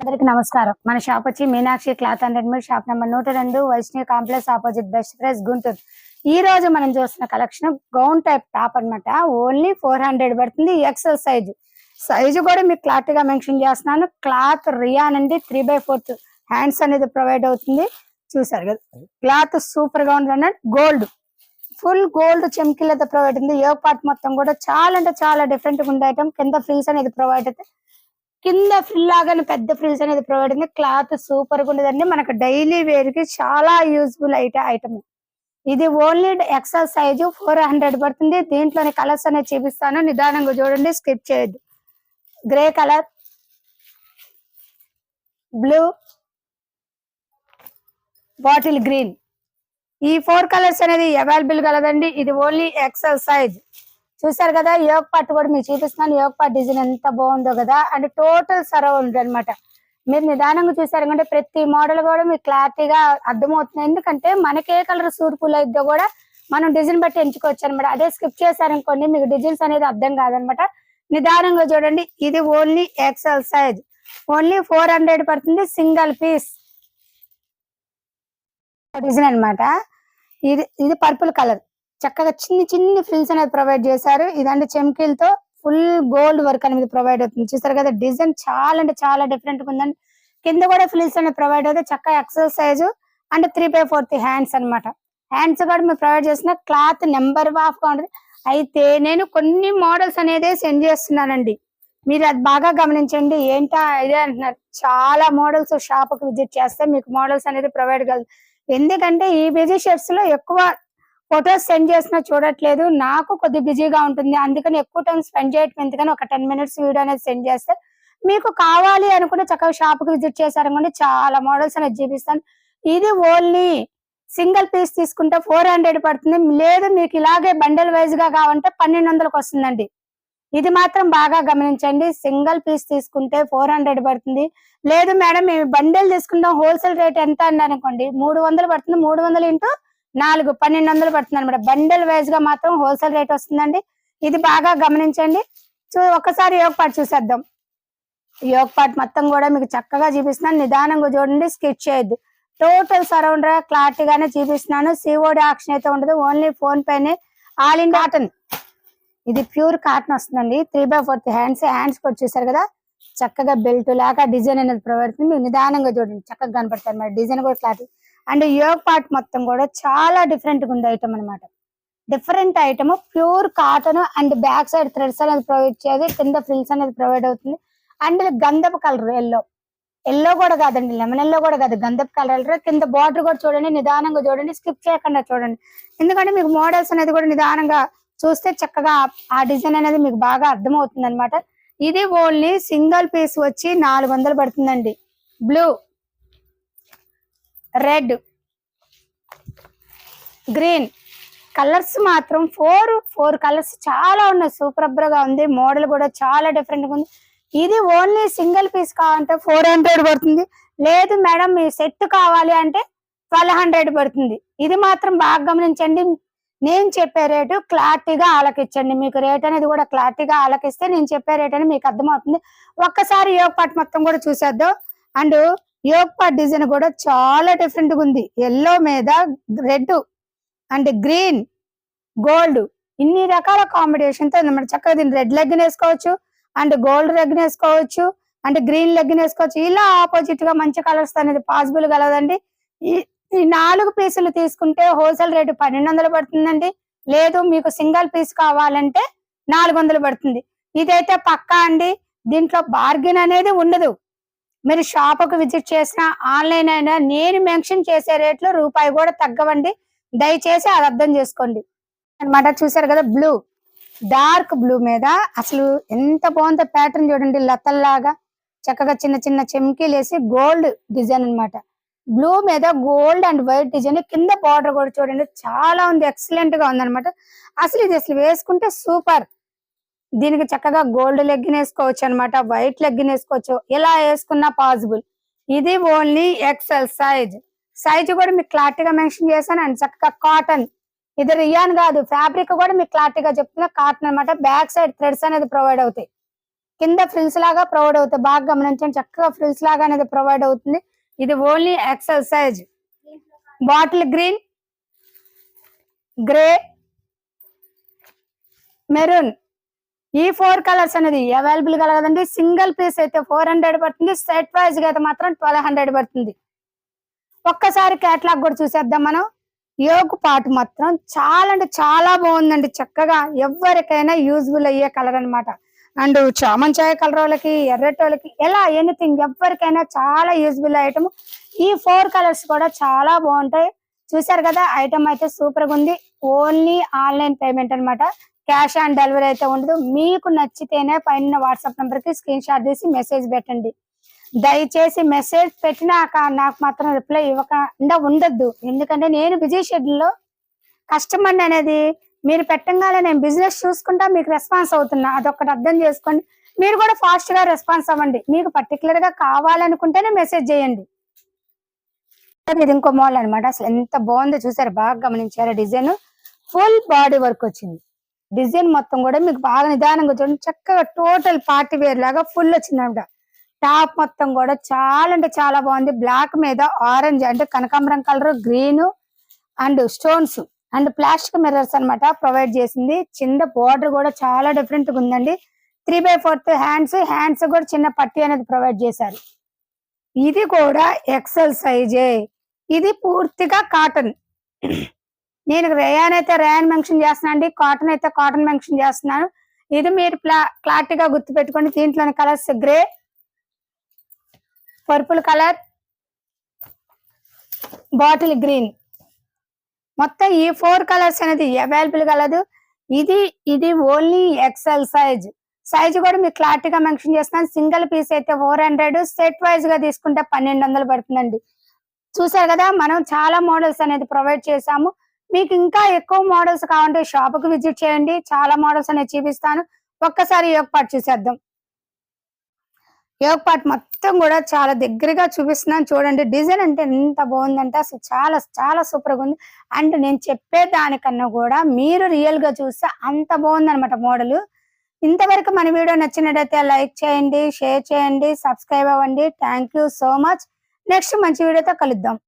అందరికి నమస్కారం. మన షాప్ వచ్చి Meenakshi cloth and readymade shop number 102 Vaishnavi complex opposite best price Guntur. ఈ రోజు మనం చూస్తున్న కలెక్షన్ గౌన్ టైప్ టాప్ అన్నమాట. ఓన్లీ 400 పడుతుంది. ఎక్సెల్ సైజు కూడా మీకు క్లారిటీ గా మెన్షన్ చేస్తున్నాను. క్లాత్ రియాన్ అండి, 3/4 హ్యాండ్స్ అనేది ప్రొవైడ్ అవుతుంది. చూసారు కదా, క్లాత్ సూపర్ గా ఉంది. గోల్డ్, ఫుల్ గోల్డ్ చెమ్కిలతో ప్రొవైడ్ ఉంది. యోగ్ పార్ట్ మొత్తం కూడా చాలా అంటే చాలా డిఫరెంట్ గా ఉండే ఐటమ్. కింద ఫ్రిల్స్ అనేది ప్రొవైడ్ అయితే, కింద ఫ్రిల్ లాగానే పెద్ద ఫ్రిల్స్ అనేది ప్రొవైడ్ ఉంది. క్లాత్ సూపర్ గా ఉండదండి. మనకు డైలీ వేర్ కి చాలా యూజ్ఫుల్ ఐటమ్. ఇది ఓన్లీ ఎక్సెల్ సైజు 400 పడుతుంది. దీంట్లోని కలర్స్ అనేది చూపిస్తాను, నిదానంగా చూడండి, స్కిప్ చేయొద్దు. Grey colour, blue, bottle green, ఈ 4 కలర్స్ అనేది అవైలబుల్ కలదండి. ఇది ఓన్లీ ఎక్సెల్ సైజ్. చూసారు కదా, యోగ్ పార్ట్ కూడా మీకు చూపిస్తున్నాను. యోగ్ పార్ట్ డిజైన్ ఎంత బాగుందో కదా. అండ్ టోటల్ సరౌండ్ అనమాట. మీరు నిదానంగా చూసారంటే ప్రతి మోడల్ కూడా మీకు క్లారిటీగా అర్థమవుతుంది. ఎందుకంటే మనకి ఏ కలర్ సూట్ఫుల్ అయిద్దో కూడా మనం డిజైన్ బట్టి ఎంచుకోవచ్చు అనమాట. అదే స్కిప్ చేశారనుకోండి మీకు డిజైన్స్ అనేది అర్థం కాదనమాట. నిదానంగా చూడండి. ఇది ఓన్లీ ఎక్సెల్ సైజ్, ఓన్లీ 400 పడుతుంది. సింగిల్ పీస్ డిజైన్ అనమాట. ఇది పర్పుల్ కలర్, చక్కగా చిన్ని ఫ్రిల్స్ అనేది ప్రొవైడ్ చేశారు. ఇదంటే చెమ్కీలతో ఫుల్ గోల్డ్ వర్క్ అనేది ప్రొవైడ్ అవుతుంది. చూసారు కదా, డిజైన్ చాలా అంటే చాలా డిఫరెంట్ గా ఉందండి. కింద కూడా ఫ్రిల్స్ అనేది ప్రొవైడ్ అవుతాయి. చక్కగా ఎక్సెల్ సైజు అంటే 3/4 హ్యాండ్స్ అనమాట. హ్యాండ్స్ కూడా మీరు ప్రొవైడ్ చేసిన క్లాత్ నెంబర్ ఆఫ్ గా ఉంటుంది. అయితే నేను కొన్ని మోడల్స్ అనేది సెండ్ చేస్తున్నానండి, మీరు అది బాగా గమనించండి. ఏంటా ఇదే అంటున్నారు, చాలా మోడల్స్ షాప్ కి విజిట్ చేస్తే మీకు మోడల్స్ అనేది ప్రొవైడ్ కలదు. ఎందుకంటే ఈ బిజీ షర్ట్స్ లో ఎక్కువ ఫొటోస్ సెండ్ చేసినా చూడట్లేదు, నాకు కొద్ది బిజీగా ఉంటుంది. అందుకని ఎక్కువ టైం స్పెండ్ చేయటం ఎందుకని ఒక 10 minutes వీడియో అనేది సెండ్ చేస్తే మీకు కావాలి అనుకుంటే చక్కగా షాప్ కి విజిట్ చేశారనుకోండి, చాలా మోడల్స్ అనేది చూపిస్తాను. ఇది ఓన్లీ సింగిల్ పీస్ తీసుకుంటే 400 పడుతుంది. లేదు మీకు ఇలాగే బండల్ వైజ్ గా కావాలంటే 1200కి వస్తుందండి. ఇది మాత్రం బాగా గమనించండి. సింగిల్ పీస్ తీసుకుంటే 400 పడుతుంది. లేదు మేడం మేము బండల్ తీసుకుంటాం, హోల్సేల్ రేట్ ఎంత అన్నారు అనుకోండి, 300 పడుతుంది. 300 × 4 1200 పడుతుంది అనమాట. బండల్ వైజ్ గా మాత్రం హోల్సేల్ రేట్ వస్తుందండి. ఇది బాగా గమనించండి. ఒక్కసారి యోగ్ పార్ట్ చూసేద్దాం. యోగ్ పార్ట్ మొత్తం కూడా మీకు చక్కగా చూపిస్తున్నాను, నిదానంగా చూడండి, స్కిప్ చేయొద్దు. టోటల్ సరౌండ్ క్లారిటీగానే చూపిస్తున్నాను. సిఓడి ఆప్షన్ అయితే ఉండదు, ఓన్లీ ఫోన్ పేనే. ఆల్ ఇన్ కాటన్, ఇది ప్యూర్ కాటన్ వస్తుందండి. 3/4 హ్యాండ్స్ కూడా చూసారు కదా, చక్కగా బెల్ట్ లాగా డిజైన్ అనేది ప్రొవైడ్ అవుతుంది. మీరు నిదానంగా చూడండి, చక్కగా కనపడతారు మరి డిజైన్ కూడా క్లారిటీ. అండ్ యోగ్ పార్ట్ మొత్తం కూడా చాలా డిఫరెంట్ గా ఉంది ఐటమ్ అనమాట. Different item, pure cotton and back side threads అనేది ప్రొవైడ్ చేయాలి. కింద ఫ్రిల్స్ అనేది ప్రొవైడ్ అవుతుంది. అండ్ గంధపు కలర్, ఎల్లో కూడా కాదండి, లెమన్ ఎల్లో కూడా కాదు, గంధపు కలర్. కింద బార్డర్ కూడా చూడండి, నిదానంగా చూడండి, స్కిప్ చేయకుండా చూడండి. ఎందుకంటే మీకు మోడల్స్ అనేది కూడా నిదానంగా చూస్తే చక్కగా ఆ డిజైన్ అనేది మీకు బాగా అర్థమవుతుంది అనమాట. ఇది ఓన్లీ సింగిల్ పీస్ వచ్చి 400 పడుతుందండి. బ్లూ, రెడ్, గ్రీన్ కలర్స్ మాత్రం 4 కలర్స్ చాలా ఉన్నాయి. సూపర్ గా ఉంది. మోడల్ కూడా చాలా డిఫరెంట్ గా ఉంది. ఇది ఓన్లీ సింగిల్ పీస్ కావాలంటే 400 పడుతుంది. లేదు మేడం మీ సెట్ కావాలి అంటే 1200 పడుతుంది. ఇది మాత్రం బాగా గమనించండి. నేను చెప్పే రేటు క్లారిటీగా ఆలకించండి. మీకు రేట్ అనేది కూడా క్లారిటీగా ఆలకిస్తే నేను చెప్పే రేట్ అనేది మీకు అర్థమవుతుంది. ఒక్కసారి యోగ్ పార్ట్ మొత్తం కూడా చూసేద్దాం. అండ్ యోగ్ పార్ట్ డిజైన్ కూడా చాలా డిఫరెంట్ గా ఉంది. ఎల్లో మీద రెడ్ అండ్ గ్రీన్, గోల్డ్, ఇన్ని రకాల కాంబినేషన్ తో మనం చక్కగా దీన్ని రెడ్ లెగ్గిన్ వేసుకోవచ్చు, అండ్ గోల్డ్ లెగ్గిన్ వేసుకోవచ్చు, అండ్ గ్రీన్ లెగ్గిన్ వేసుకోవచ్చు. ఇలా ఆపోజిట్ గా మంచి కలర్స్ అనేది పాసిబుల్ కలదండి. ఈ 4 పీసులు తీసుకుంటే హోల్సేల్ రేటు 1200 పడుతుందండి. లేదు మీకు సింగిల్ పీస్ కావాలంటే 400 పడుతుంది. ఇదైతే పక్కా అండి, దీంట్లో బార్గెన్ అనేది ఉండదు. మీరు షాపుకు విజిట్ చేసిన ఆన్లైన్ అయినా నేను మెన్షన్ చేసే రేట్లు రూపాయి కూడా తగ్గవండి. దయచేసి అది అర్థం చేసుకోండి అనమాట. చూసారు కదా, బ్లూ, డార్క్ బ్లూ మీద అసలు ఎంత బాగుందో ప్యాటర్న్ చూడండి. లతల్లాగా చక్కగా చిన్న చెమ్కీలు వేసి గోల్డ్ డిజైన్ అనమాట. బ్లూ మీద గోల్డ్ అండ్ వైట్ డిజైన్, కింద బార్డర్ కూడా చూడండి, చాలా ఉంది, ఎక్సలెంట్ గా ఉంది అనమాట. ఇది వేసుకుంటే సూపర్. దీనికి చక్కగా గోల్డ్ లెగ్గిన్ వేసుకోవచ్చు అనమాట, వైట్ లెగ్గిన్ వేసుకోవచ్చు, ఇలా వేసుకున్నా పాసిబుల్. ఇది ఓన్లీ ఎక్సెల్ సైజ్ కూడా మీకు క్లారిటీగా మెన్షన్ చేశాను. అండ్ చక్కగా కాటన్, ఇది రియాన్ కాదు, ఫ్యాబ్రిక్ కూడా మీకు క్లారిటీగా చెప్తున్నా, కాటన్ అనమాట. బ్యాక్ సైడ్ థ్రెడ్స్ అనేది ప్రొవైడ్ అవుతాయి. కింద ఫ్రిల్స్ లాగా ప్రొవైడ్ అవుతాయి. బాగా గమనించండి, చక్కగా ఫ్రిల్స్ లాగా అనేది ప్రొవైడ్ అవుతుంది. ఇది only XL size. Bottle green, grey, maroon, ఈ 4 కలర్స్ అనేది అవైలబుల్ గా కలదండి. సింగిల్ పీస్ అయితే 400 పడుతుంది. సెట్ వైజ్ గా అయితే మాత్రం 1200 పడుతుంది. ఒక్కసారి కేటలాగ్ కూడా చూసేద్దాం మనం. యోగ్ పార్ట్ మాత్రం చాలా అంటే చాలా బాగుందండి. చక్కగా ఎవరికైనా యూజ్ఫుల్ అయ్యే కలర్ అన్నమాట. అండ్ చామంచాయ కలర్ వాళ్ళకి, ఎర్రటి వాళ్ళకి, ఎలా ఎనీథింగ్ ఎవరికైనా చాలా యూజ్ఫుల్ ఐటమ్. ఈ 4 కలర్స్ కూడా చాలా బాగుంటాయి. చూసారు కదా, ఐటమ్ అయితే సూపర్ గా ఉంది. ఓన్లీ ఆన్లైన్ పేమెంట్ అన్నమాట. క్యాష్ ఆన్ డెలివరీ అయితే ఉండదు. మీకు నచ్చితేనే పైన వాట్సాప్ నంబర్ కి స్క్రీన్ షాట్ తీసి మెసేజ్ పెట్టండి. దయచేసి మెసేజ్ పెట్టినాక నాకు మాత్రం రిప్లై ఇవ్వకుండా ఉండద్దు. ఎందుకంటే నేను బిజీ షెడ్యూల్ లో కస్టమర్ అనేది మీరు పెట్టంగానే నేను బిజినెస్ చూసుకుంటా మీకు రెస్పాన్స్ అవుతున్నా. అదొక్కటి అర్థం చేసుకోండి. మీరు కూడా ఫాస్ట్ గా రెస్పాన్స్ అవ్వండి. మీకు పర్టికులర్ గా కావాలనుకుంటేనే మెసేజ్ చేయండి. ఇది ఇంకో మోడల్ అనమాట. అసలు ఎంత బాగుందో చూసారు, బాగా గమనించారు. డిజైన్ ఫుల్ బాడీ వర్క్ వచ్చింది. డిజైన్ మొత్తం కూడా మీకు బాగా నిదానంగా చూడండి. చక్కగా టోటల్ పార్టీ వేర్ లాగా ఫుల్ వచ్చిందన్నమాట. టాప్ మొత్తం కూడా చాలా అంటే చాలా బాగుంది. బ్లాక్ మీద ఆరెంజ్ అంటే కనకాంబరం colour, green and stones and plastic mirrors అన్నమాట ప్రొవైడ్ చేసింది. చిన్న బోర్డర్ కూడా చాలా డిఫరెంట్ గా ఉందండి. 3/4 హ్యాండ్స్ కూడా చిన్న పట్టీ అనేది ప్రొవైడ్ చేశారు. ఇది కూడా ఎక్సెల్ సైజే. ఇది పూర్తిగా కాటన్. నేను రేయాన్ అయితే రేయాన్ మెన్షన్ చేస్తున్నాను అండి, కాటన్ అయితే కాటన్ మెన్షన్ చేస్తున్నాను. ఇది మీరు క్లారిటీగా గుర్తు పెట్టుకోండి. దీంట్లోని colours grey, purple colour, bottle green, మొత్తం ఈ 4 కలర్స్ అనేది అవైలబుల్ కలదు. ఇది ఓన్లీ ఎక్సెల్ సైజ్ కూడా మీకు క్లారిటీగా మెన్షన్ చేస్తున్నాను. సింగిల్ పీస్ అయితే 400, సెట్ వైజ్ గా తీసుకుంటే 1200 పడుతుందండి. చూసారు కదా, మనం చాలా మోడల్స్ అనేది ప్రొవైడ్ చేసాము. మీకు ఇంకా ఎక్కువ మోడల్స్ కావాలంటే షాప్ కు విజిట్ చేయండి. చాలా మోడల్స్ అనేది చూపిస్తాను. ఒక్కసారి యోగ్ పార్ట్ చూసేద్దాం. యోగ్ పార్ట్ మొత్తం కూడా చాలా దగ్గరగా చూపిస్తున్నాను చూడండి. డిజైన్ అంటే ఎంత బాగుందంటే అసలు చాలా చాలా సూపర్ గా ఉంది. అండ్ నేను చెప్పే దానికన్నా కూడా మీరు రియల్ గా చూస్తే అంత బాగుంది అనమాట మోడల్. ఇంతవరకు మన వీడియో నచ్చినట్టయితే లైక్ చేయండి, షేర్ చేయండి, సబ్స్క్రైబ్ అవ్వండి. Thank you so much. Next మంచి వీడియోతో కలుద్దాం.